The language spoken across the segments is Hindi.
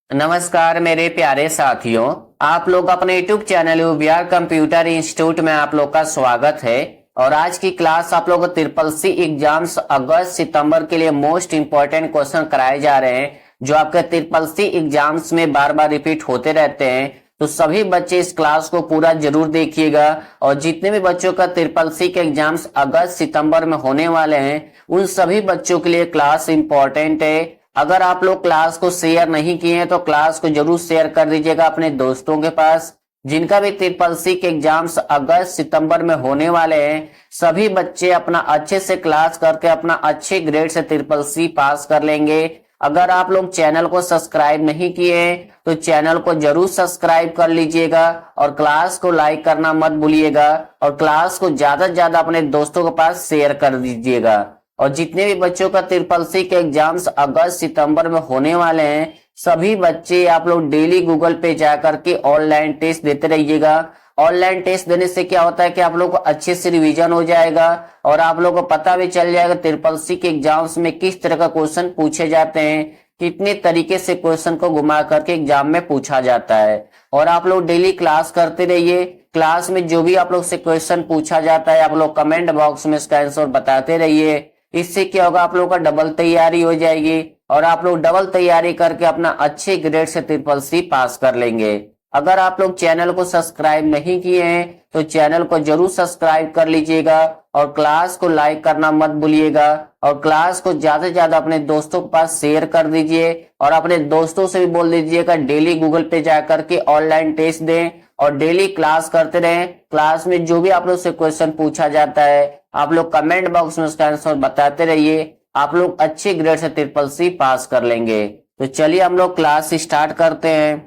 नमस्कार मेरे प्यारे साथियों। आप लोग अपने YouTube channel VR computer institute में आप लोग का स्वागत है। और आज की क्लास आप लोग को ट्रिपल सी एग्जाम्स अगस्त सितंबर के लिए मोस्ट इंपॉर्टेंट क्वेश्चन कराए जा रहे हैं, जो आपके ट्रिपल सी एग्जाम्स में बार बार रिपीट होते रहते हैं। तो सभी बच्चे इस क्लास को पूरा जरूर देखिएगा। और जितने भी बच्चों का ट्रिपल सी के एग्जाम्स अगस्त सितंबर में होने वाले हैं, उन सभी बच्चों के लिए क्लास इंपॉर्टेंट है। अगर आप लोग क्लास को शेयर नहीं किए हैं तो क्लास को जरूर शेयर कर दीजिएगा अपने दोस्तों के पास। जिनका भी ट्रिपल सी के एग्जाम्स अगस्त सितंबर में होने वाले हैं, सभी बच्चे अपना अच्छे से क्लास करके अपना अच्छे ग्रेड से ट्रिपल सी पास कर लेंगे। अगर आप लोग चैनल को सब्सक्राइब नहीं किए हैं तो चैनल को जरूर सब्सक्राइब कर लीजिएगा और क्लास को लाइक करना मत भूलिएगा। और क्लास को ज्यादा से ज्यादा अपने दोस्तों के पास शेयर कर दीजिएगा। और जितने भी बच्चों का ट्रिपल सी के एग्जाम्स अगस्त सितंबर में होने वाले हैं, सभी बच्चे आप लोग डेली गूगल पे जाकर के ऑनलाइन टेस्ट देते रहिएगा। ऑनलाइन टेस्ट देने से क्या होता है कि आप लोग को अच्छे से रिवीजन हो जाएगा और आप लोग को पता भी चल जाएगा ट्रिपल सी के एग्जाम्स में किस तरह का क्वेश्चन पूछे जाते हैं, कितने तरीके से क्वेश्चन को घुमा करके एग्जाम में पूछा जाता है। और आप लोग डेली क्लास करते रहिए। क्लास में जो भी आप लोग से क्वेश्चन पूछा जाता है, आप लोग कमेंट बॉक्स में इसका आंसर बताते रहिए। इससे क्या होगा, आप लोगों का डबल तैयारी हो जाएगी और आप लोग डबल तैयारी करके अपना अच्छे ग्रेड से ट्रिपल सी पास कर लेंगे। अगर आप लोग चैनल को सब्सक्राइब नहीं किए हैं तो चैनल को जरूर सब्सक्राइब कर लीजिएगा और क्लास को लाइक करना मत भूलिएगा। और क्लास को ज्यादा से ज्यादा अपने दोस्तों के पास शेयर कर दीजिए और अपने दोस्तों से भी बोल दीजिएगा डेली गूगल पे जाकर के ऑनलाइन टेस्ट दें और डेली क्लास करते रहें। क्लास में जो भी आप लोग से क्वेश्चन पूछा जाता है, आप लोग कमेंट बॉक्स में उसका आंसर बताते रहिए। आप लोग अच्छे ग्रेड से ट्रिपल सी पास कर लेंगे। तो चलिए हम लोग क्लास स्टार्ट करते हैं।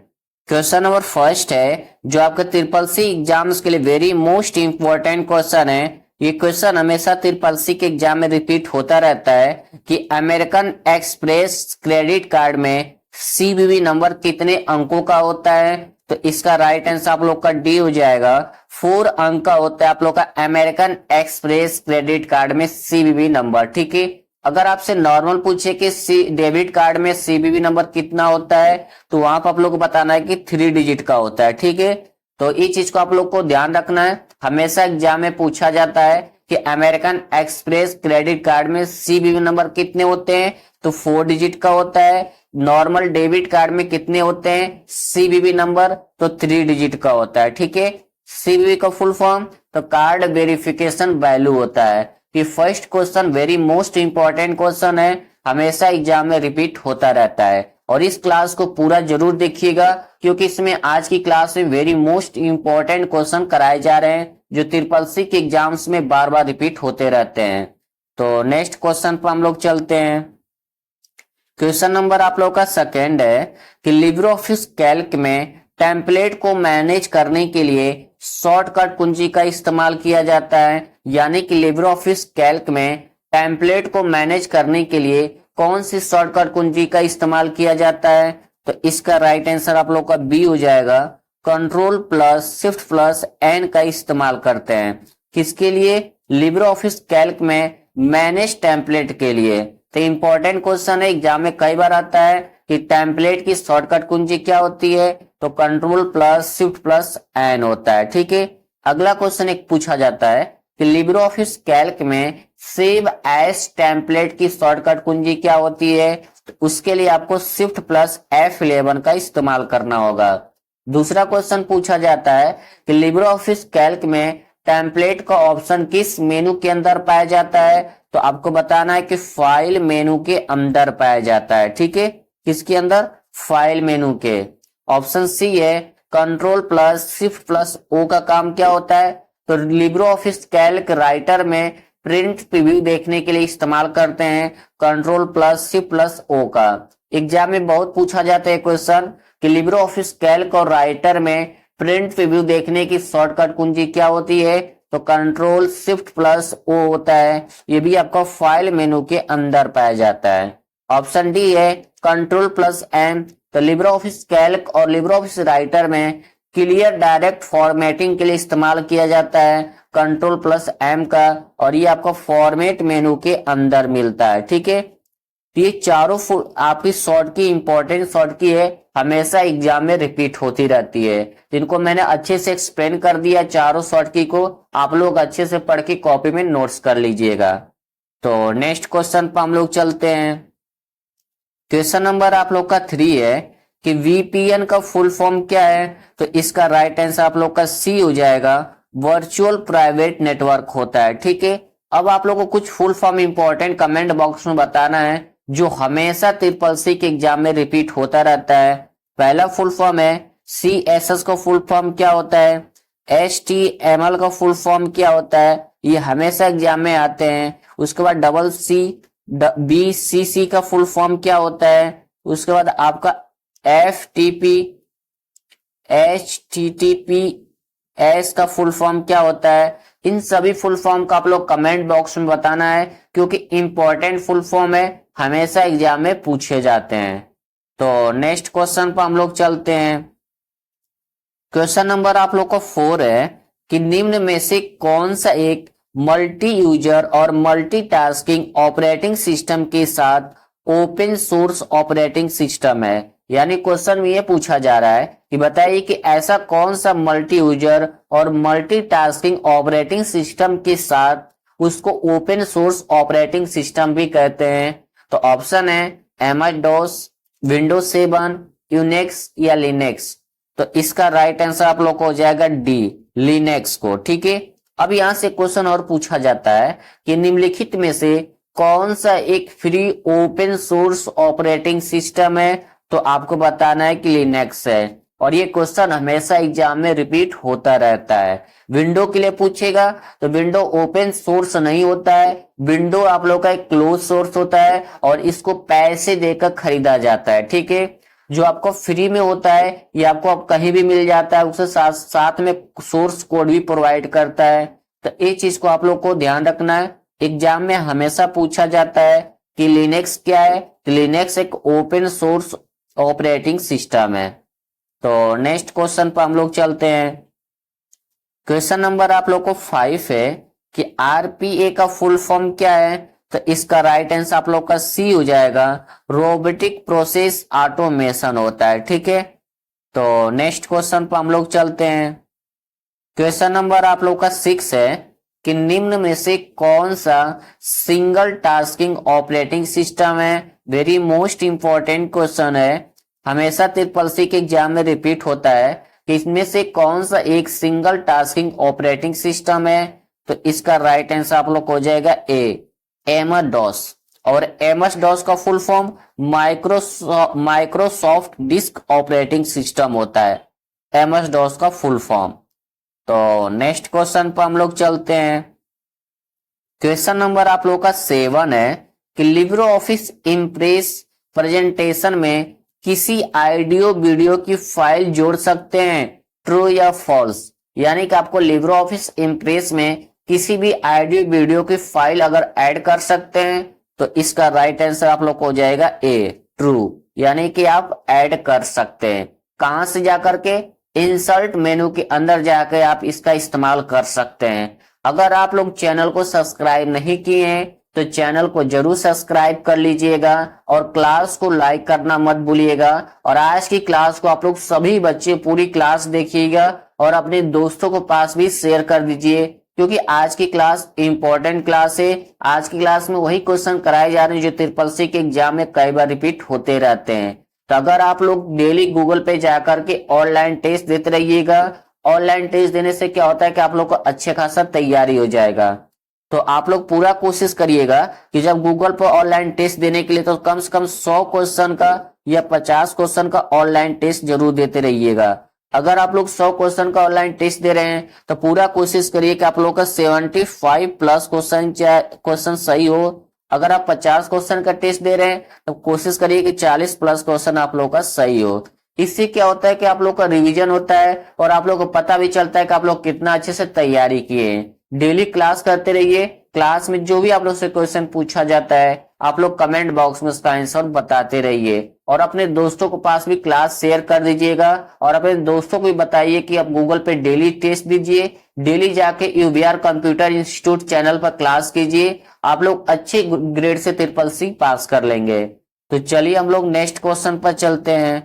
क्वेश्चन नंबर फर्स्ट है, जो आपके ट्रिपल सी एग्जाम्स के लिए वेरी मोस्ट इंपॉर्टेंट क्वेश्चन है। ये क्वेश्चन हमेशा ट्रिपल सी के एग्जाम में रिपीट होता रहता है कि अमेरिकन एक्सप्रेस क्रेडिट कार्ड में सीवीवी नंबर कितने अंकों का होता है। तो इसका राइट आंसर आप लोग का डी हो जाएगा। 4 अंक का होता है आप लोग का अमेरिकन एक्सप्रेस क्रेडिट कार्ड में सीवीवी नंबर। ठीक है। अगर आपसे नॉर्मल पूछे कि डेबिट कार्ड में सीवीवी नंबर कितना होता है, तो वहां पर आप लोग को बताना है कि 3 डिजिट का होता है। ठीक है। तो ये चीज को आप लोग को ध्यान रखना है। हमेशा एग्जाम में पूछा जाता है कि अमेरिकन एक्सप्रेस क्रेडिट कार्ड में सीवीवी नंबर कितने होते हैं, तो 4 डिजिट का होता है। नॉर्मल डेबिट कार्ड में कितने होते हैं सीवीवी नंबर, तो 3 डिजिट का होता है। ठीक है। सीवीवी का फुल फॉर्म तो कार्ड वेरिफिकेशन वैल्यू होता है। कि first question very most important question है, हमेशा एग्जाम में रिपीट होता रहता है। और इस क्लास को पूरा जरूर देखिएगा क्योंकि इसमें आज की क्लास में वेरी मोस्ट इंपॉर्टेंट क्वेश्चन कराए जा रहे हैं, जो ट्रिपल सी के एग्जाम्स में बार बार रिपीट होते रहते हैं। तो नेक्स्ट क्वेश्चन पर हम लोग चलते हैं। क्वेश्चन नंबर आप लोग का सेकेंड है कि लिब्रे ऑफिस कैल्क में टेम्पलेट को मैनेज करने के लिए शॉर्टकट कुंजी का इस्तेमाल किया जाता है। यानी कि लिब्रे ऑफिस कैल्क में टेम्पलेट को मैनेज करने के लिए कौन सी शॉर्टकट कुंजी का इस्तेमाल किया जाता है। तो इसका राइट आंसर आप लोग का बी हो जाएगा। Control plus shift plus N का इस्तेमाल करते हैं। किसके लिए? लिब्रे ऑफिस कैल्क में मैनेज टेम्पलेट के लिए। तो इंपॉर्टेंट क्वेश्चन है, एग्जाम में कई बार आता है कि टेम्पलेट की शॉर्टकट कुंजी क्या होती है, तो control plus shift plus N होता है। ठीक है। अगला क्वेश्चन एक पूछा जाता है कि लिब्रे ऑफिस कैल्क में सेव एज टेम्पलेट की शॉर्टकट कुंजी क्या होती है। तो उसके लिए आपको शिफ्ट प्लस F11 का इस्तेमाल करना होगा। दूसरा क्वेश्चन पूछा जाता है कि लिब्रे ऑफिस कैल्क में टेम्पलेट का ऑप्शन किस मेनू के अंदर पाया जाता है। तो आपको बताना है कि फाइल मेनू के अंदर पाया जाता है। ठीक है। किसके अंदर? फाइल मेनू के। ऑप्शन सी है control plus shift plus O का काम क्या होता है। तो लिब्रे ऑफिस कैल्क राइटर में प्रिंट प्रीव्यू देखने के लिए इस्तेमाल करते हैं control plus shift plus O का। एग्जाम में बहुत पूछा जाता है क्वेश्चन कि लिब्रे ऑफिस कैल्क और राइटर में प्रिंट प्रीव्यू देखने की शॉर्टकट कुंजी क्या होती है। तो कंट्रोल शिफ्ट प्लस ओ होता है। ये भी आपका फाइल मेनू के अंदर पाया जाता है। ऑप्शन डी है कंट्रोल प्लस एम। तो लिब्रे ऑफिस कैल्क और लिब्रे ऑफिस राइटर में क्लियर डायरेक्ट फॉर्मेटिंग के लिए इस्तेमाल किया जाता है कंट्रोल प्लस एम का, और ये आपको फॉर्मेट मेनू के अंदर मिलता है। ठीक है। तो ये चारों आपकी शॉर्ट की इंपॉर्टेंट शॉर्ट की है, हमेशा एग्जाम में रिपीट होती रहती है, जिनको मैंने अच्छे से एक्सप्लेन कर दिया चारों शॉर्ट की को, आप लोग अच्छे से पढ़ के कॉपी में नोट्स कर लीजिएगा। तो नेक्स्ट क्वेश्चन पर हम लोग चलते हैं। क्वेश्चन नंबर आप लोग का 3 है कि वीपीएन का फुल फॉर्म क्या है। तो इसका राइट आंसर आप लोग का सी हो जाएगा, वर्चुअल प्राइवेट नेटवर्क होता है। ठीक है, अब आप लोग को कुछ full form important comment box में बताना है जो हमेशा ट्रिपल सी के एग्जाम में रिपीट होता रहता है। पहला फुल फॉर्म है CSS का फुल फॉर्म क्या होता है, HTML का फुल फॉर्म क्या होता है, ये हमेशा एग्जाम में आते हैं। उसके बाद BCC का फुल फॉर्म क्या होता है, उसके बाद आपका FTP HTTPS का फुल फॉर्म क्या होता है। इन सभी फुल फॉर्म का आप लोग कमेंट बॉक्स में बताना है, क्योंकि इंपॉर्टेंट फुल फॉर्म है, हमेशा एग्जाम में पूछे जाते हैं। तो नेक्स्ट क्वेश्चन पर हम लोग चलते हैं। क्वेश्चन नंबर आप लोग का 4 है कि निम्न में से कौन सा एक मल्टी यूजर और मल्टीटास्किंग ऑपरेटिंग सिस्टम के साथ ओपन सोर्स ऑपरेटिंग सिस्टम है। यानी क्वेश्चन में ये पूछा जा रहा है कि बताइए कि ऐसा कौन सा मल्टी यूजर और मल्टीटास्किंग ऑपरेटिंग सिस्टम के साथ उसको ओपन सोर्स ऑपरेटिंग सिस्टम भी कहते हैं। तो ऑप्शन है MS-DOS, विंडोज 7, यूनिक्स या लिनक्स। तो इसका राइट आंसर आप लोग को हो जाएगा डी, लिनक्स को। ठीक है, अब यहां से क्वेश्चन और पूछा जाता है कि निम्नलिखित में से कौन सा एक free open source operating system है। तो आपको बताना है कि लिनक्स है, और ये क्वेश्चन हमेशा एग्जाम में रिपीट होता रहता है। विंडो के लिए पूछेगा तो विंडो ओपन सोर्स नहीं होता है, विंडो आप लोग का एक क्लोज सोर्स होता है और इसको पैसे देकर खरीदा जाता है। ठीक है, जो आपको फ्री में होता है ये आपको अब कहीं भी मिल जाता है, उसके साथ में सोर्स कोड भी प्रोवाइड करता है। तो ये चीज को आप लोग को ध्यान रखना है, एग्जाम में हमेशा पूछा जाता है कि लिनक्स क्या है। तो लिनक्स एक ओपन सोर्स ऑपरेटिंग सिस्टम है। तो नेक्स्ट क्वेश्चन पर हम लोग चलते हैं। क्वेश्चन नंबर आप लोग को 5 है कि RPA का फुल फॉर्म क्या है। तो इसका राइट आंसर आप लोग का सी हो जाएगा, रोबोटिक प्रोसेस ऑटोमेशन होता है। ठीक है, तो नेक्स्ट क्वेश्चन पर हम लोग चलते हैं। क्वेश्चन नंबर आप लोग का 6 है कि निम्न में से कौन सा सिंगल टास्किंग ऑपरेटिंग सिस्टम है। वेरी मोस्ट इंपॉर्टेंट क्वेश्चन है, हमेशा ट्रिपल सी के एग्जाम में रिपीट होता है कि इसमें से कौन सा एक सिंगल टास्किंग ऑपरेटिंग सिस्टम है। तो इसका राइट आंसर आप लोग हो जाएगा ए, MS-DOS। और MS-DOS का full form Microsoft disk operating system होता है, MS-DOS का फुल फॉर्म। तो नेक्स्ट क्वेश्चन पर हम लोग चलते हैं। क्वेश्चन नंबर आप लोग का 7 है कि लिब्रे ऑफिस इम्प्रेस प्रेजेंटेशन में किसी ऑडियो वीडियो की फाइल जोड़ सकते हैं, ट्रू या फॉल्स। यानी कि आपको लिब्रे ऑफिस इम्प्रेस में किसी भी ऑडियो वीडियो की फाइल अगर ऐड कर सकते हैं, तो इसका राइट आंसर आप लोग को हो जाएगा ए, ट्रू। यानी कि आप ऐड कर सकते हैं, कहां से जाकर के, इंसर्ट मेनू के अंदर जाकर आप इसका इस्तेमाल कर सकते हैं। अगर आप लोग चैनल को सब्सक्राइब नहीं किए हैं तो चैनल को जरूर सब्सक्राइब कर लीजिएगा और क्लास को लाइक करना मत भूलिएगा। और आज की क्लास को आप लोग सभी बच्चे पूरी क्लास देखिएगा और अपने दोस्तों को पास भी शेयर कर दीजिए, क्योंकि आज की क्लास इंपॉर्टेंट क्लास है। आज की क्लास में वही क्वेश्चन कराए जा रहे हैं जो ट्रिपल सी के एग्जाम में कई बार रिपीट होते रहते हैं। तो अगर आप लोग डेली गूगल पे जाकर के ऑनलाइन टेस्ट देते रहिएगा, ऑनलाइन टेस्ट देने से क्या होता है कि आप लोग को अच्छे खासा तैयारी हो जाएगा। तो आप लोग पूरा कोशिश करिएगा कि जब गूगल पर ऑनलाइन टेस्ट देने के लिए तो कम से कम 100 क्वेश्चन का या 50 क्वेश्चन का ऑनलाइन टेस्ट जरूर देते रहिएगा। अगर आप लोग 100 क्वेश्चन का ऑनलाइन टेस्ट दे रहे हैं तो पूरा कोशिश करिए कि आप लोग का 75 प्लस क्वेश्चन सही हो। अगर आप 50 क्वेश्चन का टेस्ट दे रहे हैं तो कोशिश करिए कि 40 प्लस क्वेश्चन आप लोग का सही हो। इससे क्या होता है कि आप लोग का रिवीजन होता है और आप लोग को पता भी चलता है कि आप लोग कितना अच्छे से तैयारी किए हैं। डेली क्लास करते रहिए, क्लास में जो भी आप लोग से क्वेश्चन पूछा जाता है आप लोग कमेंट बॉक्स में उसका आंसर बताते रहिए और अपने दोस्तों को पास भी क्लास शेयर कर दीजिएगा और अपने दोस्तों को भी बताइए कि आप गूगल पे डेली टेस्ट दीजिए, डेली जाके यूवीआर कंप्यूटर इंस्टीट्यूट चैनल पर क्लास कीजिए, आप लोग अच्छे ग्रेड से ट्रिपल सी पास कर लेंगे। तो चलिए हम लोग नेक्स्ट क्वेश्चन पर चलते हैं।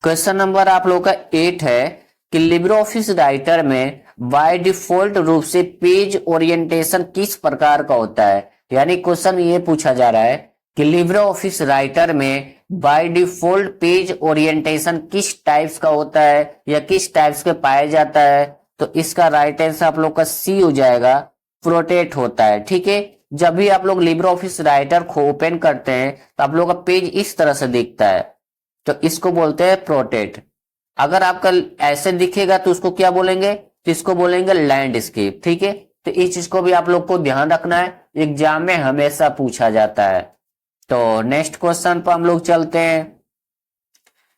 क्वेश्चन नंबर आप लोग का 8 है कि लिब्रे ऑफिस राइटर में बाय डिफॉल्ट रूप से पेज ओरिएंटेशन किस प्रकार का होता है। यानी क्वेश्चन ये पूछा जा रहा है कि लिब्रे ऑफिस राइटर में बाय डिफॉल्ट पेज ओरिएंटेशन किस टाइप्स का होता है या किस टाइप्स के पाया जाता है। तो इसका राइट आंसर आप लोग का सी हो जाएगा, प्रोटेक्ट होता है। ठीक है, जब भी आप लोग लिब्रे ऑफिस राइटर को ओपन करते हैं तो आप लोग का पेज इस तरह से दिखता है, तो इसको बोलते हैं प्रोटेक्ट। अगर आपका ऐसे दिखेगा तो उसको क्या बोलेंगे, तो इसको बोलेंगे लैंडस्केप। ठीक है, तो इस चीज को भी आप लोग को ध्यान रखना है, एग्जाम में हमेशा पूछा जाता है। तो नेक्स्ट क्वेश्चन पर हम लोग चलते हैं।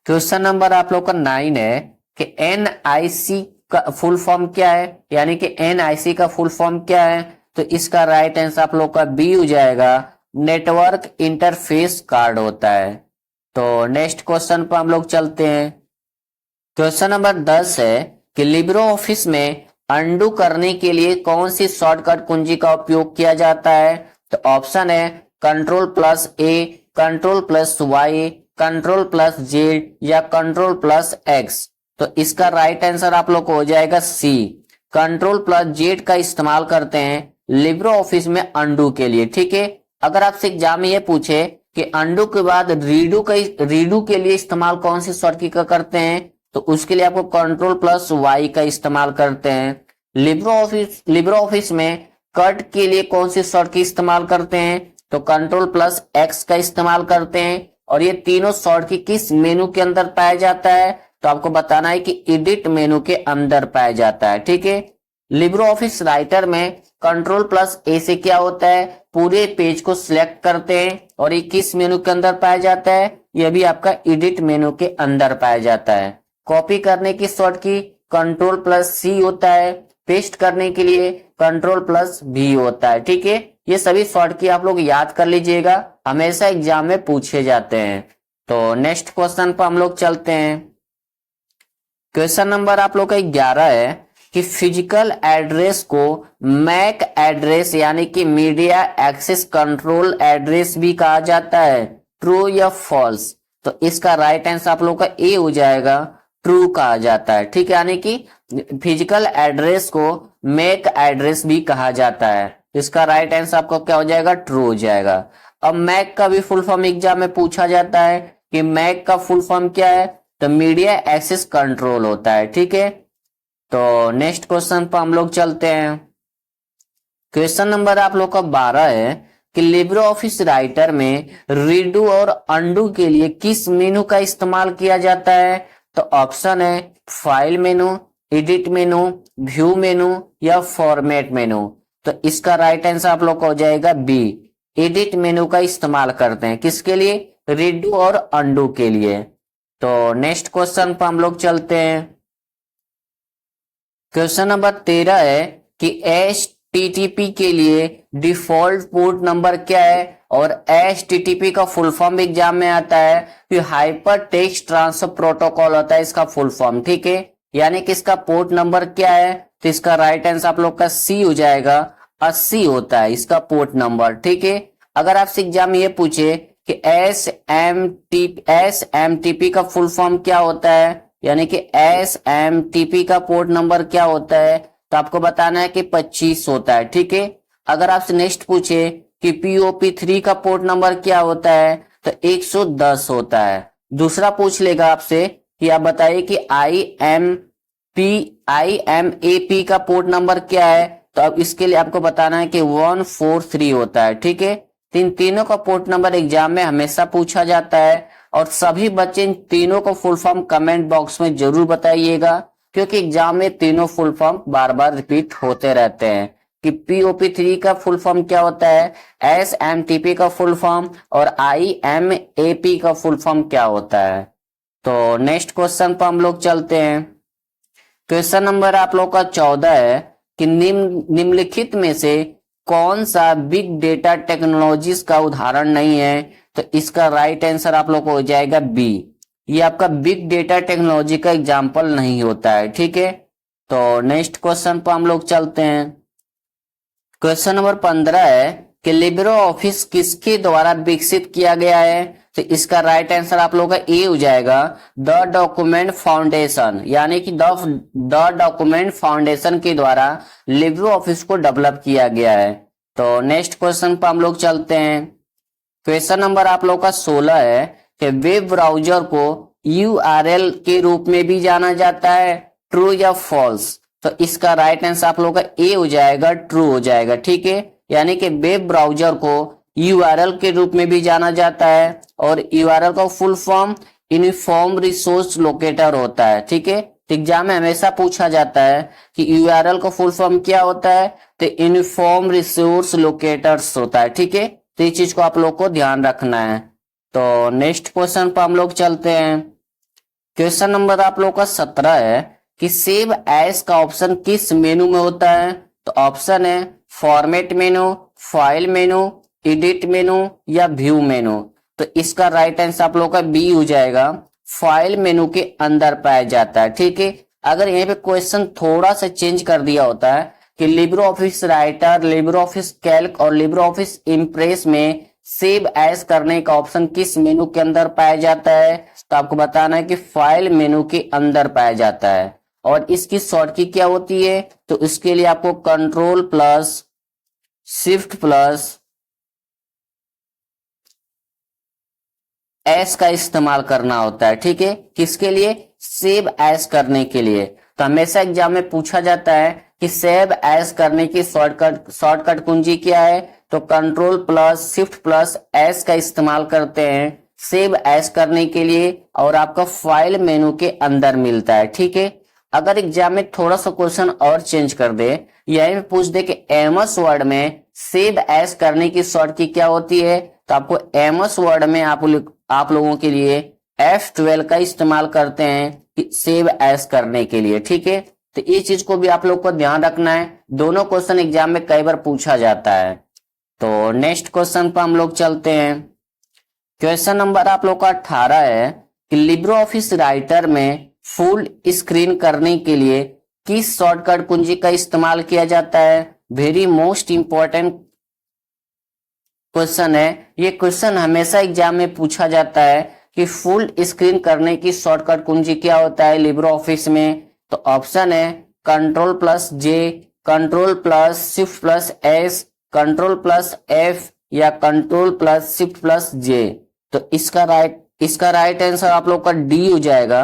क्वेश्चन नंबर आप लोग का 9 है कि NIC का फुल फॉर्म क्या है। यानी कि NIC का फुल फॉर्म क्या है, तो इसका राइट आंसर आप लोग का बी हो जाएगा, नेटवर्क इंटरफेस कार्ड होता है। तो नेक्स्ट क्वेश्चन पर हम लोग चलते हैं। क्वेश्चन नंबर 10 है कि लिब्रे ऑफिस में अंडू करने के लिए कौन सी शॉर्टकट कुंजी का उपयोग किया जाता है। तो ऑप्शन है Ctrl+A, Ctrl+Y, Ctrl+Z या Ctrl+X। तो इसका राइट आंसर आप लोग को हो जाएगा सी, Ctrl+Z का इस्तेमाल करते हैं लिब्रे ऑफिस में अंडू के लिए। ठीक है, अगर आपसे एग्जाम में ये पूछे कि अंडू के बाद रीडू के लिए इस्तेमाल कौन सी शॉर्टकट का करते हैं, तो उसके लिए आपको Ctrl+Y का इस्तेमाल करते हैं। लिब्रे ऑफिस में कट के लिए कौन सी शॉर्टकट इस्तेमाल करते हैं, तो Ctrl+X का इस्तेमाल करते हैं। और ये तीनों शॉर्टकट किस मेनू के अंदर पाया जाता है, तो आपको बताना है कि एडिट मेनू के अंदर पाया जाता है। ठीक है, लिब्रे ऑफिस राइटर में Ctrl+A से क्या होता है, पूरे पेज को सिलेक्ट करते हैं और ये किस मेनू के अंदर पाया जाता है, यह भी आपका एडिट मेनू के अंदर पाया जाता है। कॉपी करने की शॉर्टकट Ctrl+C होता है, पेस्ट करने के लिए Ctrl+V होता है। ठीक है, ये सभी शॉर्टकट आप लोग याद कर लीजिएगा, हमेशा एग्जाम में पूछे जाते हैं। तो नेक्स्ट क्वेश्चन पर हम लोग चलते हैं। क्वेश्चन नंबर आप लोग का 11 है कि फिजिकल एड्रेस को मैक एड्रेस यानी कि मीडिया एक्सेस कंट्रोल एड्रेस भी कहा जाता है, ट्रू या फॉल्स। तो इसका राइट आंसर आप लोग का ए हो जाएगा, ट्रू कहा जाता है। ठीक है, यानी कि फिजिकल एड्रेस को मैक एड्रेस भी कहा जाता है। इसका राइट आंसर आपको क्या हो जाएगा, ट्रू हो जाएगा। अब मैक का भी फुल फॉर्म एग्जाम में पूछा जाता है कि मैक का फुल फॉर्म क्या है, तो मीडिया एक्सेस कंट्रोल होता है। ठीक है, तो नेक्स्ट क्वेश्चन पर हम लोग चलते हैं। क्वेश्चन नंबर आप लोग का 12 है कि लिब्रे ऑफिस राइटर में रीडू और अंडू के लिए किस मेनू का इस्तेमाल किया जाता है। तो ऑप्शन है फाइल मेनू, एडिट मेनू, व्यू मेनू या फॉर्मेट मेनू। तो इसका राइट आंसर आप लोग का हो जाएगा बी, एडिट मेनू का इस्तेमाल करते हैं। किसके लिए, रीडू और अंडू के लिए। तो नेक्स्ट क्वेश्चन पर हम लोग चलते हैं। क्वेश्चन नंबर 13 है कि HTTP के लिए डिफॉल्ट पोर्ट नंबर क्या है, और HTTP का फुल फॉर्म एग्जाम में आता है कि हाइपर टेक्स्ट ट्रांसफर प्रोटोकॉल होता है इसका फुल फॉर्म। ठीक है, यानी कि इसका पोर्ट नंबर क्या है, तो इसका राइट आंसर आप लोग का सी हो जाएगा, 80 होता है इसका पोर्ट नंबर। ठीक है, अगर आपसे एग्जाम में ये पूछे कि SMTP का फुल फॉर्म क्या होता है, यानी कि SMTP का पोर्ट नंबर क्या होता है, तो आपको बताना है कि 25 होता है। ठीक है, अगर आपसे नेक्स्ट पूछे कि POP3 का पोर्ट नंबर क्या होता है, तो 110 होता है। दूसरा पूछ लेगा आपसे कि आप बताइए कि IMAP का पोर्ट नंबर क्या है, तो अब इसके लिए आपको बताना है कि 143 होता है। ठीक है, इन तीनों का पोर्ट नंबर एग्जाम में हमेशा पूछा जाता है और सभी बच्चे इन तीनों को फुल फॉर्म कमेंट बॉक्स में जरूर बताइएगा, क्योंकि एग्जाम में तीनों फुल फॉर्म बार बार रिपीट होते रहते हैं कि POP3 का फुल फॉर्म क्या होता है, SMTP का फुल फॉर्म और IMAP का फुल फॉर्म क्या होता है। तो नेक्स्ट क्वेश्चन पर हम लोग चलते हैं। क्वेश्चन नंबर आप लोग का 14 है कि निम्नलिखित में से कौन सा बिग डेटा टेक्नोलॉजीज का उदाहरण नहीं है। तो इसका राइट आंसर आप लोग को हो जाएगा बी। ये आपका बिग डेटा टेक्नोलॉजी का एग्जाम्पल नहीं होता है, ठीक है। तो नेक्स्ट क्वेश्चन पर हम लोग चलते हैं। क्वेश्चन नंबर 15 है कि लिब्रो ऑफिस किसके द्वारा विकसित किया गया है? तो इसका राइट आंसर आप लोगों का ए हो जाएगा, द डॉक्यूमेंट फाउंडेशन, यानी कि द डॉक्यूमेंट फाउंडेशन के द्वारा लिब्रो ऑफिस को डेवलप किया गया है। तो नेक्स्ट क्वेश्चन पर हम लोग चलते हैं। क्वेश्चन नंबर आप लोग का 16 है कि वेब ब्राउजर को यूआरएल के रूप में भी जाना जाता है, ट्रू या फॉल्स? तो इसका राइट आंसर आप लोगों का ए हो जाएगा, ट्रू हो जाएगा, ठीक है। यानी कि वेब ब्राउजर को यूआरएल के रूप में भी जाना जाता है और यूआरएल का full form uniform resource locator होता है, ठीक है। एग्जाम में हमेशा पूछा जाता है कि यूआरएल का फुल फॉर्म क्या होता है, तो यूनिफॉर्म रिसोर्स लोकेटर्स होता है, ठीक है। तो इस चीज को आप लोग को ध्यान रखना है। तो नेक्स्ट क्वेश्चन पर हम लोग चलते हैं। क्वेश्चन नंबर आप लोग का 17 है कि सेव एज का ऑप्शन किस मेनू में होता है? तो ऑप्शन है फॉर्मेट मेनू, फाइल मेनू, एडिट मेनू या व्यू मेनू। तो इसका राइट आंसर आप लोग का बी हो जाएगा, फाइल मेनू के अंदर पाया जाता है, ठीक है। अगर यहाँ पे क्वेश्चन थोड़ा सा चेंज कर दिया होता है कि Libre Office writer, Libre office Calc और लिब्रो ऑफिस इम्प्रेस में सेव एज करने का ऑप्शन किस मेनू के अंदर पाया जाता है, तो आपको बताना है कि फाइल मेनू के अंदर पाया जाता है। और इसकी शॉर्ट की क्या होती है? तो इसके लिए आपको control plus shift plus S का इस्तेमाल करना होता है, ठीक है। किसके लिए? सेव एज करने के लिए। तो हमेशा एग्जाम में पूछा जाता है कि सेव एज करने की शॉर्टकट कुंजी क्या है? तो control plus shift plus S का इस्तेमाल करते हैं सेव एज करने के लिए और आपका फाइल मेनू के अंदर मिलता है, ठीक है। अगर एग्जाम में थोड़ा सा क्वेश्चन और चेंज कर दे, यही पूछ दे कि एमएस वर्ड में सेव एज करने की शॉर्ट की क्या होती है, तो आपको एमएस वर्ड में आप लोगों के लिए F12 का इस्तेमाल करते हैं सेव एज करने के लिए, ठीक है। तो ये चीज को भी आप लोग को ध्यान रखना है, दोनों क्वेश्चन एग्जाम में कई बार पूछा जाता है। तो नेक्स्ट क्वेश्चन पर हम लोग चलते हैं। क्वेश्चन नंबर आप लोग का 18 है कि लिब्रो ऑफिस राइटर में फुल स्क्रीन करने के लिए किस शॉर्टकट कुंजी का इस्तेमाल किया जाता है? वेरी मोस्ट इंपॉर्टेंट क्वेश्चन है। ये क्वेश्चन हमेशा एग्जाम में पूछा जाता है कि फुल स्क्रीन करने की शॉर्टकट कुंजी क्या होता है लिब्रो ऑफिस में? तो ऑप्शन है control plus J, control plus shift plus S, control plus F या control plus shift plus J. तो इसका राइट आंसर आप लोग का डी हो जाएगा,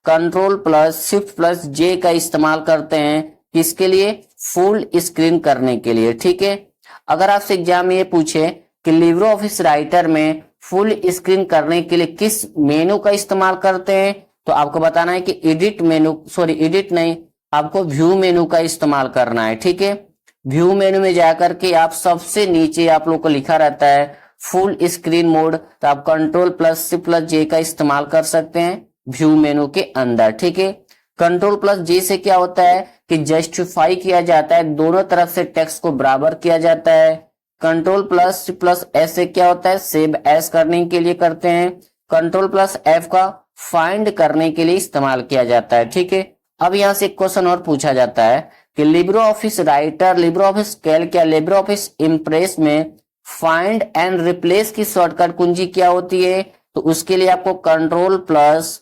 कंट्रोल प्लस शिफ्ट प्लस जे का इस्तेमाल करते हैं किसके लिए? फुल स्क्रीन करने के लिए, ठीक है। अगर आपसे एग्जाम में ये पूछे कि लिब्रो ऑफिस राइटर में फुल स्क्रीन करने के लिए किस मेनू का इस्तेमाल करते हैं, तो आपको बताना है कि एडिट नहीं, आपको व्यू मेनू का इस्तेमाल करना है, ठीक है। व्यू मेनू में जाकर के आप सबसे नीचे आप लोग को लिखा रहता है फुल स्क्रीन मोड, तो आप कंट्रोल प्लस शिफ्ट प्लस जे का इस्तेमाल कर सकते हैं व्यू मेनू के अंदर, ठीक है। कंट्रोल प्लस जे से क्या होता है कि जस्टिफाई किया जाता है, दोनों तरफ से टेक्स्ट को बराबर किया जाता है। कंट्रोल प्लस एस से क्या होता है? सेव एस करने के लिए करते हैं। कंट्रोल प्लस एफ का फाइंड करने के लिए इस्तेमाल किया जाता है, ठीक है। अब यहाँ से एक क्वेश्चन और पूछा जाता है कि Libre Office writer, Libre office Calc या लिब्रो ऑफिस इम्प्रेस में फाइंड एंड रिप्लेस की शॉर्टकट कुंजी क्या होती है? तो उसके लिए आपको कंट्रोल प्लस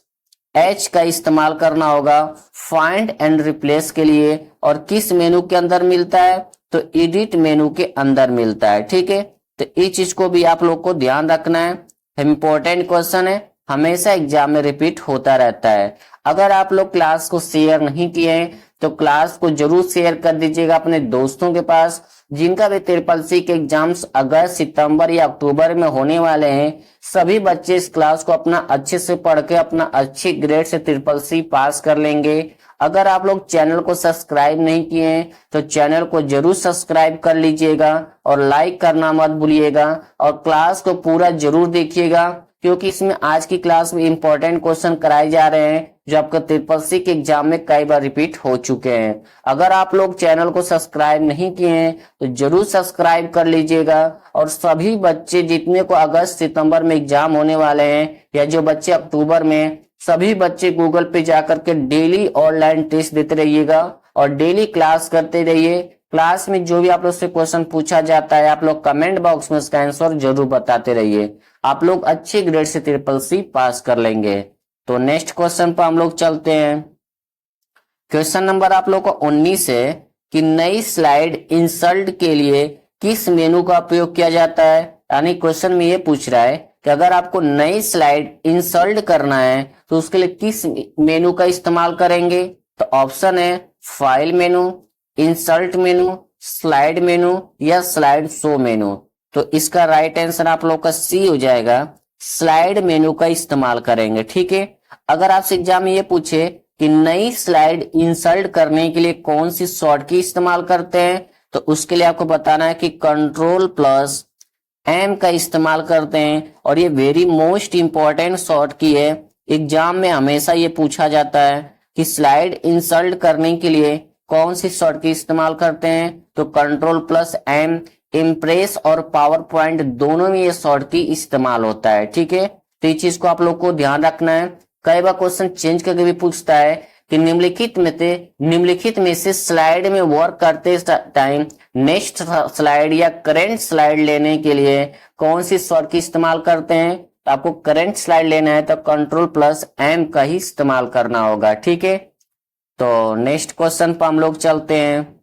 एच का इस्तेमाल करना होगा फाइंड एंड रिप्लेस के लिए। और किस मेनू के अंदर मिलता है? तो एडिट मेनू के अंदर मिलता है, ठीक है। तो इस चीज को भी आप लोग को ध्यान रखना है, इंपॉर्टेंट क्वेश्चन है, हमेशा एग्जाम में रिपीट होता रहता है। अगर आप लोग क्लास को शेयर नहीं किए हैं तो क्लास को जरूर शेयर कर दीजिएगा अपने दोस्तों के पास, जिनका भी ट्रिपल के एग्जाम्स अगस्त, सितंबर या अक्टूबर में होने वाले हैं। सभी बच्चे इस क्लास को अपना अच्छे से पढ़ के अपना अच्छे ग्रेड से ट्रिपल पास कर लेंगे। अगर आप लोग चैनल को सब्सक्राइब नहीं किए हैं तो चैनल को जरूर सब्सक्राइब कर लीजिएगा और लाइक करना मत भूलिएगा और क्लास को पूरा जरूर देखिएगा, क्योंकि इसमें आज की क्लास में इंपॉर्टेंट क्वेश्चन कराए जा रहे हैं जो आपका ट्रिपल सी के एग्जाम में कई बार रिपीट हो चुके हैं। अगर आप लोग चैनल को सब्सक्राइब नहीं किए हैं तो जरूर सब्सक्राइब कर लीजिएगा। और सभी बच्चे जितने को अगस्त सितंबर में एग्जाम होने वाले हैं या जो बच्चे अक्टूबर में, सभी बच्चे गूगल पे जाकर के डेली ऑनलाइन टेस्ट देते रहिएगा और डेली क्लास करते रहिए। क्लास में जो भी आप लोग से क्वेश्चन पूछा जाता है आप लोग कमेंट बॉक्स में उसका आंसर जरूर बताते रहिए। आप लोग अच्छे ग्रेड से ट्रिपल सी पास कर लेंगे। तो नेक्स्ट क्वेश्चन पर हम लोग चलते हैं। क्वेश्चन नंबर आप लोग को 19 है कि नई स्लाइड इंसर्ट के लिए किस मेनू का उपयोग किया जाता है। यानी क्वेश्चन में ये पूछ रहा है कि अगर आपको नई स्लाइड इंसर्ट करना है तो उसके लिए किस मेनू का इस्तेमाल करेंगे। तो ऑप्शन है फाइल मेनू, इंसर्ट मेनू, स्लाइड मेनू या स्लाइड शो मेनू। तो इसका राइट आंसर आप लोग का सी हो जाएगा, स्लाइड मेनू का इस्तेमाल करेंगे। ठीक है, अगर आपसे एग्जाम में ये पूछे कि नई स्लाइड इंसर्ट करने के लिए कौन सी शॉर्ट की इस्तेमाल करते हैं तो उसके लिए आपको बताना है कि Ctrl+M का इस्तेमाल करते हैं। और ये वेरी मोस्ट इंपॉर्टेंट शॉर्ट की है, एग्जाम में हमेशा ये पूछा जाता है कि स्लाइड इंसर्ट करने के लिए कौन सी शॉर्ट की इस्तेमाल करते हैं। तो Ctrl+M इम्प्रेस और पावर पॉइंट दोनों में ये शॉर्ट की इस्तेमाल होता है। ठीक है, तो इस चीज को आप लोग को ध्यान रखना है। कई बार क्वेश्चन चेंज करके भी पूछता है कि निम्नलिखित में से स्लाइड में वर्क करते टाइम नेक्स्ट स्लाइड या करंट स्लाइड लेने के लिए कौन सी शॉर्ट की इस्तेमाल करते हैं। तो आपको करंट स्लाइड लेना है तो Ctrl+M का ही इस्तेमाल करना होगा। ठीक है, तो नेक्स्ट क्वेश्चन पर हम लोग चलते हैं।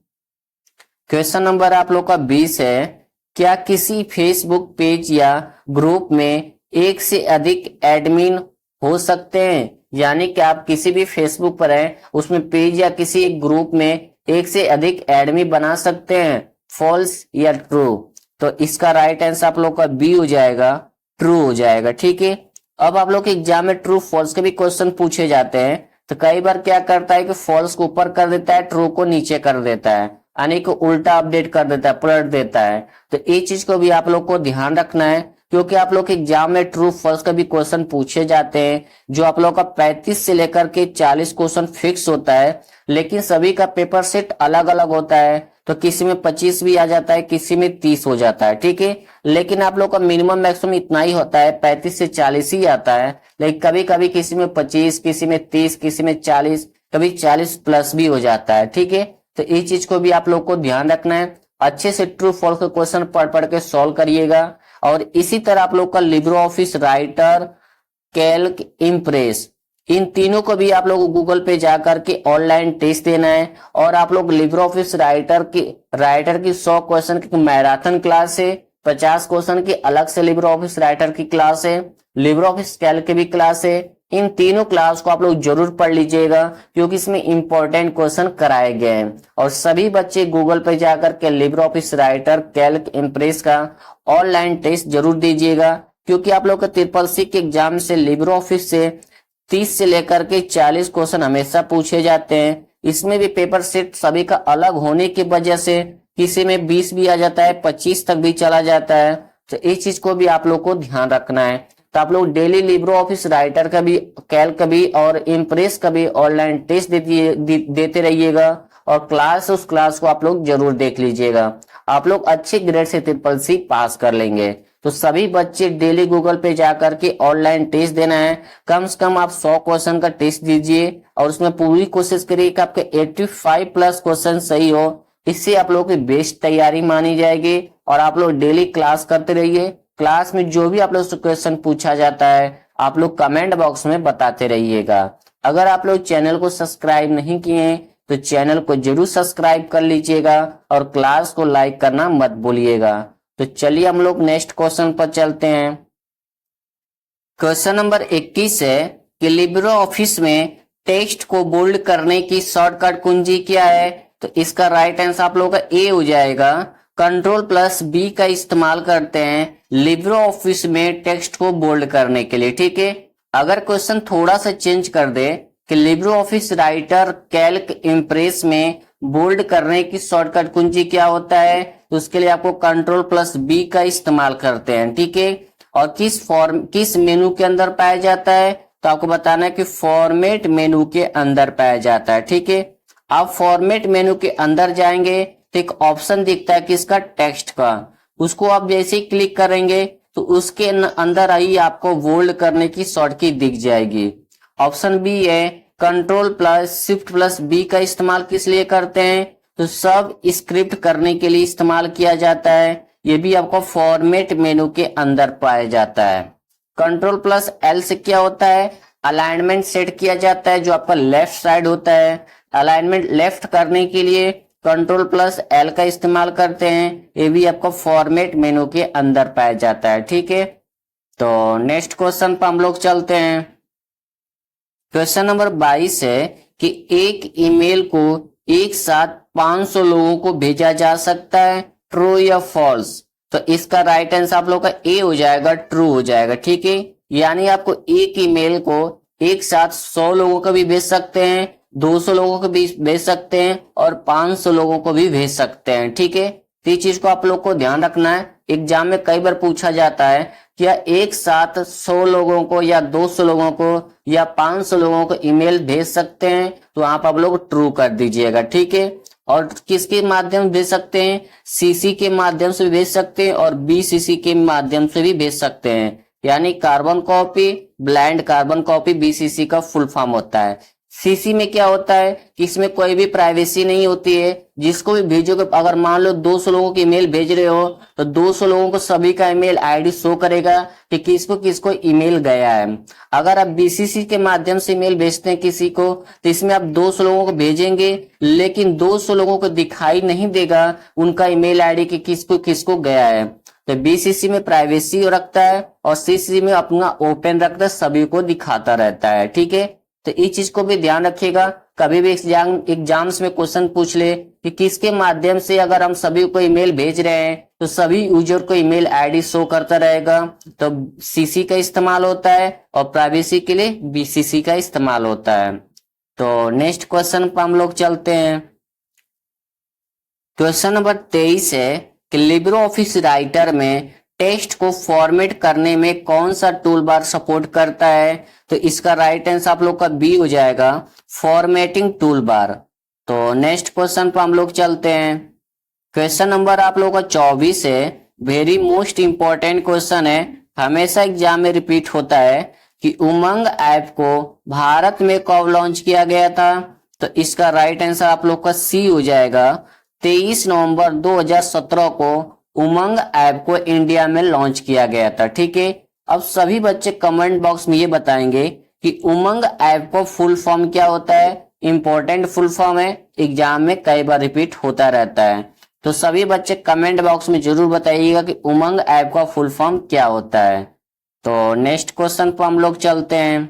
क्वेश्चन नंबर आप लोग का 20 है, क्या किसी फेसबुक पेज या ग्रुप में एक से अधिक एडमिन हो सकते हैं। यानी कि आप किसी भी फेसबुक पर हैं उसमें पेज या किसी एक ग्रुप में एक से अधिक एडमिन बना सकते हैं, फॉल्स या ट्रू। तो इसका राइट आंसर आप लोग का बी हो जाएगा, ट्रू हो जाएगा। ठीक है, अब आप लोग के एग्जाम में ट्रू फॉल्स के भी क्वेश्चन पूछे जाते हैं तो कई बार क्या करता है कि फॉल्स को ऊपर कर देता है, ट्रू को नीचे कर देता है, यानी कि उल्टा अपडेट कर देता है, पलट देता है। तो इस चीज को भी आप लोग को ध्यान रखना है क्योंकि आप लोग के एग्जाम में ट्रू फॉल्स का भी क्वेश्चन पूछे जाते हैं जो आप लोग का 35 से लेकर के 40 क्वेश्चन फिक्स होता है, लेकिन सभी का पेपर सेट अलग अलग होता है। तो किसी में 25 भी आ जाता है, किसी में 30 हो जाता है। ठीक है, लेकिन आप लोग का मिनिमम मैक्सिमम इतना ही होता है, 35 से 40 ही आता है। लेकिन कभी कभी किसी में 25, किसी में 30, किसी में 40, कभी 40 प्लस भी हो जाता है। ठीक है, तो इस चीज को भी आप लोग को ध्यान रखना है। अच्छे से ट्रू फॉल्स के क्वेश्चन पढ़ पढ़ के सॉल्व करिएगा। और इसी तरह आप लोग का Libre Office Writer, Calc, Impress, इन तीनों को भी आप लोग गूगल पे जाकर के ऑनलाइन टेस्ट देना है। और आप लोग लिब्रो ऑफिस राइटर की 100 क्वेश्चन की मैराथन क्लास है, 50 क्वेश्चन की अलग से लिब्रो ऑफिस राइटर की क्लास है, लिब्रो ऑफिस कैल्क की भी क्लास है। इन तीनों क्लास को आप लोग जरूर पढ़ लीजिएगा क्योंकि इसमें इंपॉर्टेंट क्वेश्चन कराए गए हैं। और सभी बच्चे गूगल पे जाकर के Libre Office Writer, Calc, impress का ऑनलाइन टेस्ट जरूर दीजिएगा क्योंकि आप लोग का ट्रिपल सी के एग्जाम से लिब्रो ऑफिस से 30 से लेकर के 40 क्वेश्चन हमेशा पूछे जाते हैं। इसमें भी पेपर सेट सभी का अलग होने की वजह से किसी में 20 भी आ जाता है, 25 तक भी चला जाता है। तो इस चीज को भी आप लोग को ध्यान रखना है। तो आप लोग डेली लिब्रो ऑफिस राइटर का भी, कैल्क का भी और इम्प्रेस का भी ऑनलाइन टेस्ट देते रहिएगा और उस क्लास को आप लोग जरूर देख लीजिएगा। आप लोग अच्छे ग्रेड से ट्रिपल सी पास कर लेंगे। तो सभी बच्चे डेली गूगल पे जाकर के ऑनलाइन टेस्ट देना है। कम से कम आप 100 क्वेश्चन का टेस्ट दीजिए और उसमें पूरी कोशिश करिए कि आपके 85 प्लस क्वेश्चन सही हो। इससे आप लोगों की बेस्ट तैयारी मानी जाएगी। और आप लोग डेली क्लास करते रहिए। क्लास में जो भी आप लोग से क्वेश्चन पूछा जाता है आप लोग कमेंट बॉक्स में बताते रहिएगा। अगर आप लोग चैनल को सब्सक्राइब नहीं किए तो चैनल को जरूर सब्सक्राइब कर लीजिएगा और क्लास को लाइक करना मत भूलिएगा। तो चलिए हम लोग नेक्स्ट क्वेश्चन पर चलते हैं। क्वेश्चन नंबर 21 है कि लिब्रो ऑफिस में टेक्स्ट को बोल्ड करने की शॉर्टकट कुंजी क्या है। तो इसका राइट आंसर आप लोगों का ए हो जाएगा। Ctrl+B का इस्तेमाल करते हैं लिब्रो ऑफिस में टेक्स्ट को बोल्ड करने के लिए। ठीक है, अगर क्वेश्चन थोड़ा सा चेंज कर दे कि Libre Office Writer, Calc, impress में बोल्ड करने की शॉर्टकट कुंजी क्या होता है तो उसके लिए आपको Ctrl+B का इस्तेमाल करते हैं। ठीक है, और किस मेनू के अंदर पाया जाता है, तो आपको बताना है कि फॉर्मेट मेनू के अंदर पाया जाता है। ठीक है, आप फॉर्मेट मेनू के अंदर जाएंगे तो एक ऑप्शन दिखता है किसका, टेक्स्ट का। उसको आप जैसे ही क्लिक करेंगे तो उसके अंदर आई आपको बोल्ड करने की शॉर्टकी दिख जाएगी। ऑप्शन बी है, control plus shift plus B का इस्तेमाल किस लिए करते हैं, तो सब स्क्रिप्ट करने के लिए इस्तेमाल किया जाता है। ये भी आपको फॉर्मेट मेनू के अंदर पाया जाता है। कंट्रोल प्लस एल से क्या होता है, अलाइनमेंट सेट किया जाता है, जो आपका लेफ्ट साइड होता है। अलाइनमेंट लेफ्ट करने के लिए कंट्रोल प्लस एल का इस्तेमाल करते हैं। ये भी आपको फॉर्मेट मेनू के अंदर पाया जाता है। ठीक है, तो नेक्स्ट क्वेश्चन पर हम लोग चलते हैं। क्वेश्चन नंबर 22 है कि एक ईमेल को एक साथ 500 लोगों को भेजा जा सकता है, ट्रू या फॉल्स। तो इसका राइट आंसर आप लोग का ए हो जाएगा, ट्रू हो जाएगा। ठीक है, यानी आपको एक ईमेल को एक साथ 100 लोगों को भी भेज सकते हैं, 200 लोगों को भी भेज सकते हैं और 500 लोगों को भी भेज सकते हैं। ठीक है, तो ये चीज को आप लोग को ध्यान रखना है। एग्जाम में कई बार पूछा जाता है क्या एक साथ 100 लोगों को या 200 लोगों को या 500 लोगों को ईमेल भेज सकते हैं, तो आप लोग ट्रू कर दीजिएगा। ठीक है, और किसके माध्यम से भेज सकते हैं, सीसी के माध्यम से भी भेज सकते हैं और बीसीसी के माध्यम से भी भेज सकते हैं। यानी carbon copy, blind carbon copy BCC का फुल फॉर्म होता है। सीसी में क्या होता है कि इसमें कोई भी प्राइवेसी नहीं होती है, जिसको भी भेजोगे, अगर मान लो 200 लोगों की ईमेल भेज रहे हो तो 200 लोगों को सभी का ईमेल आईडी शो करेगा कि किसको किसको ईमेल गया है। अगर आप बीसीसी के माध्यम से ईमेल भेजते हैं किसी को, तो इसमें आप 200 लोगों को भेजेंगे लेकिन 200 लोगों को दिखाई नहीं देगा उनका ईमेल आईडी कि किसको किसको गया है। तो बीसीसी में प्राइवेसी रखता है और सीसी में अपना ओपन रखता है, सभी को दिखाता रहता है। ठीक है, तो इस चीज को भी ध्यान रखिएगा। कभी भी एग्जाम्स में क्वेश्चन पूछ ले कि किसके माध्यम से अगर हम सभी को ईमेल भेज रहे हैं तो सभी यूजर को ईमेल आईडी शो करता रहेगा, तो सीसी का इस्तेमाल होता है और प्राइवेसी के लिए बीसीसी का इस्तेमाल होता है। तो नेक्स्ट क्वेश्चन पर हम लोग चलते हैं। क्वेश्चन नंबर 23 है कि लिब्रो ऑफिस राइटर में टेक्स्ट को फॉर्मेट करने में कौन सा टूल बार सपोर्ट करता है, तो इसका राइट आंसर आप लोग का बी हो जाएगा, फॉर्मेटिंग टूल बार। तो नेक्स्ट क्वेश्चन पर हम लोग चलते हैं। क्वेश्चन नंबर आप लोग का 24 है, वेरी मोस्ट इंपॉर्टेंट क्वेश्चन है, हमेशा एग्जाम में रिपीट होता है कि उमंग ऐप को भारत में कब लॉन्च किया गया था, तो इसका राइट आंसर आप लोग का सी हो जाएगा, 23 नवंबर 2017 को उमंग ऐप को इंडिया में लॉन्च किया गया था। ठीक है, अब सभी बच्चे कमेंट बॉक्स में ये बताएंगे कि उमंग ऐप को फुल फॉर्म क्या होता है। इंपॉर्टेंट फुल फॉर्म है, एग्जाम में कई बार रिपीट होता रहता है, तो सभी बच्चे कमेंट बॉक्स में जरूर बताइएगा कि उमंग ऐप का फुल फॉर्म क्या होता है। तो नेक्स्ट क्वेश्चन पर हम लोग चलते हैं।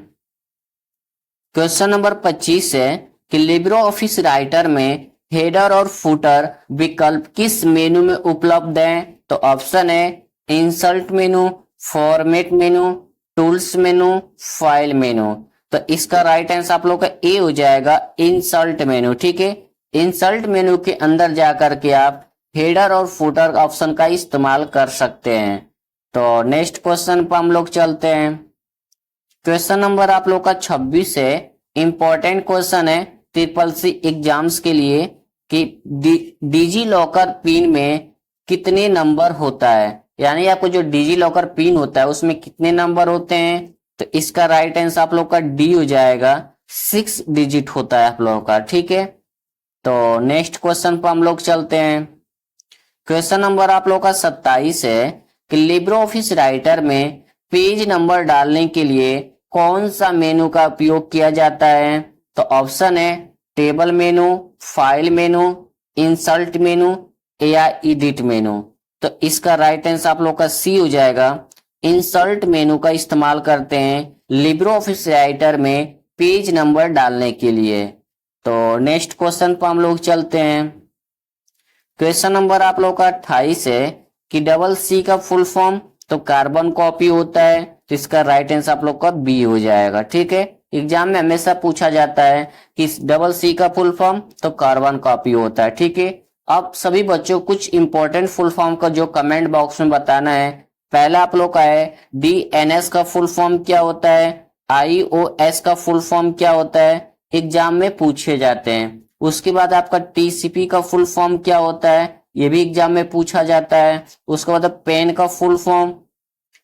क्वेश्चन नंबर 25 है कि लिब्रो ऑफिस राइटर में हेडर और फुटर विकल्प किस मेनू में उपलब्ध हैं, तो ऑप्शन है इंसर्ट मेनू, फॉर्मेट मेनू, टूल्स मेनू, फाइल मेनू। तो इसका राइट आंसर आप लोग का ए हो जाएगा, इंसर्ट मेनू। ठीक है, इंसर्ट मेनू के अंदर जाकर के आप हेडर और फुटर ऑप्शन का इस्तेमाल कर सकते हैं। तो नेक्स्ट क्वेश्चन पर हम लोग चलते हैं। क्वेश्चन नंबर आप लोग का 26 है, इंपॉर्टेंट क्वेश्चन है ट्रिपल सी एग्जाम्स के लिए कि डिजी लॉकर पिन में कितने नंबर होता है, यानी आपको जो डिजी लॉकर पिन होता है उसमें कितने नंबर होते हैं, तो इसका राइट आंसर आप लोग का डी हो जाएगा, 6 डिजिट होता है आप लोगों का। ठीक है, तो नेक्स्ट क्वेश्चन पर हम लोग चलते हैं। क्वेश्चन नंबर आप लोग का 27 है कि लिब्रो ऑफिस राइटर में पेज नंबर डालने के लिए कौन सा मेनू का उपयोग किया जाता है, तो ऑप्शन है टेबल मेनू, फाइल मेनू, इंसर्ट मेनू या एडिट मेनू। तो इसका राइट आंसर आप लोग का सी हो जाएगा, इंसर्ट मेनू का इस्तेमाल करते हैं लिब्रो ऑफिस राइटर में पेज नंबर डालने के लिए। तो नेक्स्ट क्वेश्चन पर हम लोग चलते हैं। क्वेश्चन नंबर आप लोग का 28 है कि डबल सी का फुल फॉर्म, तो कार्बन कॉपी होता है, तो इसका राइट आंसर आप लोग का बी हो जाएगा। ठीक है, एग्जाम में हमेशा पूछा जाता है कि डबल सी का फुल फॉर्म, तो कार्बन कॉपी होता है। ठीक है, अब सभी बच्चों कुछ इंपॉर्टेंट फुल फॉर्म का जो कमेंट बॉक्स में बताना है, पहला आप लोग का है DNS का फुल फॉर्म क्या होता है, IOS का फुल फॉर्म क्या होता है, एग्जाम में पूछे जाते हैं। उसके बाद आपका TCP का फुल फॉर्म क्या होता है, ये भी एग्जाम में पूछा जाता है। उसके बाद पेन का फुल फॉर्म,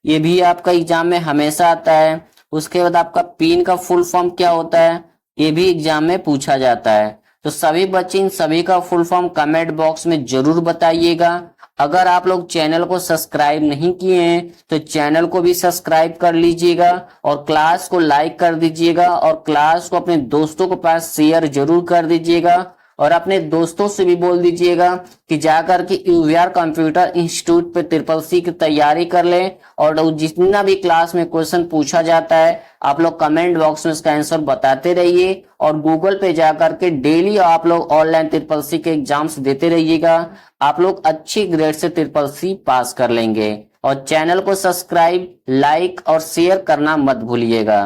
ये भी आपका एग्जाम में हमेशा आता है। उसके बाद आपका पिन का फुल फॉर्म क्या होता है, ये भी एग्जाम में पूछा जाता है। तो सभी बच्चे इन सभी का फुल फॉर्म कमेंट बॉक्स में जरूर बताइएगा। अगर आप लोग चैनल को सब्सक्राइब नहीं किए हैं तो चैनल को भी सब्सक्राइब कर लीजिएगा और क्लास को लाइक कर दीजिएगा और क्लास को अपने दोस्तों के पास शेयर जरूर कर दीजिएगा और अपने दोस्तों से भी बोल दीजिएगा कि जाकर के यूवीआर कंप्यूटर इंस्टीट्यूट पे ट्रिपल-सी की तैयारी कर लें। और जितना भी क्लास में क्वेश्चन पूछा जाता है आप लोग कमेंट बॉक्स में इसका आंसर बताते रहिए और गूगल पे जाकर के डेली आप लोग ऑनलाइन ट्रिपल-सी के एग्जाम्स देते रहिएगा। आप लोग अच्छी ग्रेड से ट्रिपल-सी पास कर लेंगे। और चैनल को सब्सक्राइब, लाइक और शेयर करना मत भूलिएगा।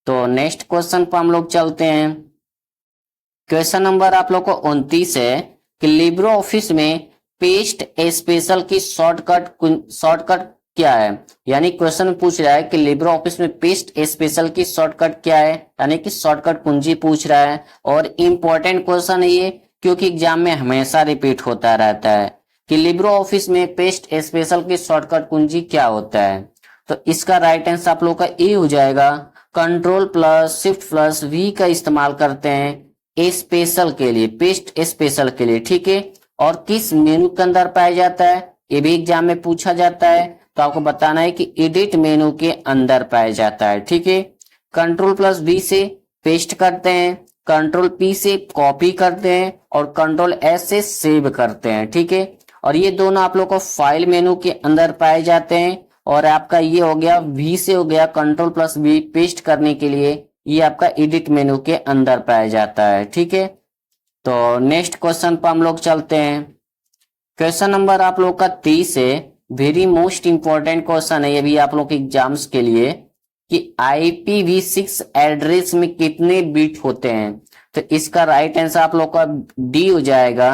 तो नेक्स्ट क्वेश्चन पर हम लोग चलते हैं। क्वेश्चन नंबर आप लोग को 29 है कि लिब्रो ऑफिस में पेस्ट स्पेशल की शॉर्टकट क्या है। यानी क्वेश्चन पूछ रहा है कि लिब्रो ऑफिस में पेस्ट स्पेशल की शॉर्टकट क्या है, यानी कि शॉर्टकट कुंजी पूछ रहा है। और इम्पोर्टेंट क्वेश्चन है ये, क्योंकि एग्जाम में हमेशा रिपीट होता रहता है कि लिब्रो ऑफिस में पेस्ट स्पेशल की शॉर्टकट कुंजी क्या होता है। तो इसका राइट आंसर आप लोग का ए हो जाएगा। Ctrl+Shift+V का इस्तेमाल करते हैं स्पेशल के लिए, पेस्ट स्पेशल के लिए, ठीक है। और किस मेनू के अंदर पाया जाता है, ये भी एग्जाम में पूछा जाता है। तो आपको बताना है कि एडिट मेनू के अंदर पाया जाता है, ठीक है। Ctrl+V से पेस्ट करते हैं, Ctrl+P से कॉपी करते हैं और Ctrl+S से सेव करते हैं, ठीक है। और ये दोनों आप लोग को फाइल मेनू के अंदर पाए जाते हैं। और आपका ये हो गया V से हो गया Ctrl+V पेस्ट करने के लिए, ये आपका एडिट मेनू के अंदर पाया जाता है, ठीक है। तो नेक्स्ट क्वेश्चन पर हम लोग चलते हैं। क्वेश्चन नंबर आप लोग का 30 है। वेरी मोस्ट इंपॉर्टेंट क्वेश्चन है ये भी आप लोग के एग्जाम्स के लिए कि IPv6 एड्रेस में कितने बिट होते हैं। तो इसका राइट आंसर आप लोग का डी हो जाएगा।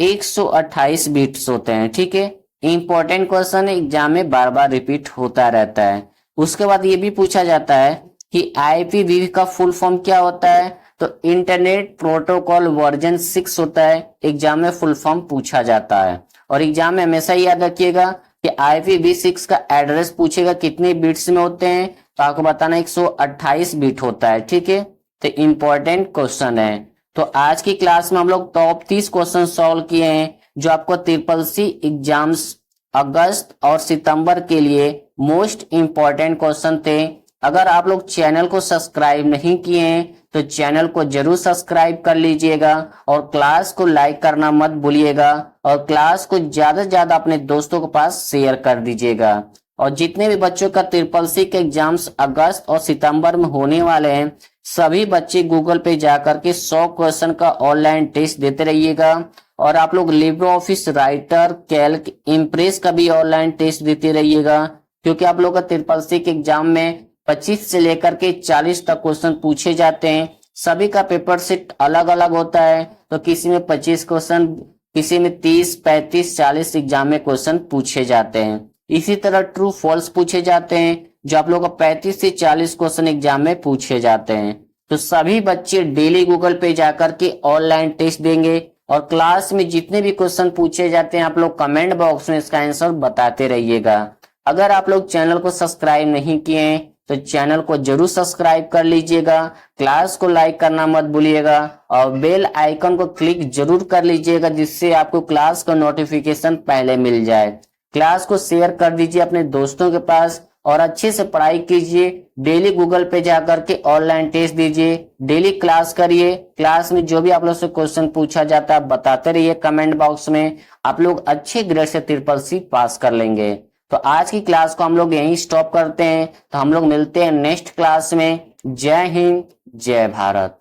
128 बिट्स होते हैं, ठीक है। इंपॉर्टेंट क्वेश्चन है, एग्जाम में बार बार रिपीट होता रहता है। उसके बाद ये भी पूछा जाता है कि IPv6 का फुल फॉर्म क्या होता है। तो इंटरनेट प्रोटोकॉल वर्जन 6 होता है, एग्जाम में फुल फॉर्म पूछा जाता है। और एग्जाम में हमेशा याद रखिएगा कि IPv6 का एड्रेस पूछेगा कितने बिट्स में होते हैं, तो आपको बताना 128 बिट होता है, ठीक है। तो इंपॉर्टेंट क्वेश्चन है। तो आज की क्लास में हम लोग टॉप 30 क्वेश्चन सॉल्व किए हैं जो आपको ट्रिपल-सी एग्जाम्स अगस्त और सितंबर के लिए मोस्ट इंपॉर्टेंट क्वेश्चन थे। अगर आप लोग चैनल को सब्सक्राइब नहीं किए हैं तो चैनल को जरूर सब्सक्राइब कर लीजिएगा और क्लास को लाइक करना मत भूलिएगा और क्लास को ज्यादा से ज्यादा अपने दोस्तों के पास शेयर कर दीजिएगा। और जितने भी बच्चों का ट्रिपल-सी के एग्जाम्स अगस्त और सितंबर में होने वाले हैं सभी बच्चे गूगल पे जाकर के 100 क्वेश्चन का ऑनलाइन टेस्ट देते रहिएगा। और आप लोग Libre Office Writer, Calc, impress का भी ऑनलाइन टेस्ट देते रहिएगा, क्योंकि आप लोग का ट्रिपल-सी के एग्जाम में 25 से लेकर के 40 तक क्वेश्चन पूछे जाते हैं। सभी का पेपर सेट अलग अलग होता है, तो किसी में 25 क्वेश्चन, किसी में 30, 35, 40 एग्जाम में क्वेश्चन पूछे जाते हैं। इसी तरह ट्रू फॉल्स पूछे जाते हैं जो आप लोग को 35 से 40 क्वेश्चन एग्जाम में पूछे जाते हैं। तो सभी बच्चे डेली गूगल पे जाकर के ऑनलाइन टेस्ट देंगे और क्लास में जितने भी क्वेश्चन पूछे जाते हैं आप लोग कमेंट बॉक्स में इसका आंसर बताते रहिएगा। अगर आप लोग चैनल को सब्सक्राइब नहीं किए हैं तो चैनल को जरूर सब्सक्राइब कर लीजिएगा, क्लास को लाइक करना मत भूलिएगा और बेल आइकन को क्लिक जरूर कर लीजिएगा जिससे आपको क्लास का नोटिफिकेशन पहले मिल जाए। क्लास को शेयर कर दीजिए अपने दोस्तों के पास और अच्छे से पढ़ाई कीजिए। डेली गूगल पे जाकर के ऑनलाइन टेस्ट दीजिए, डेली क्लास करिए। क्लास में जो भी आप लोग से क्वेश्चन पूछा जाता है बताते रहिए कमेंट बॉक्स में। आप लोग अच्छे ग्रेड से ट्रिपल-सी पास कर लेंगे। तो आज की क्लास को हम लोग यहीं स्टॉप करते हैं। तो हम लोग मिलते हैं नेक्स्ट क्लास में। जय हिंद, जय भारत।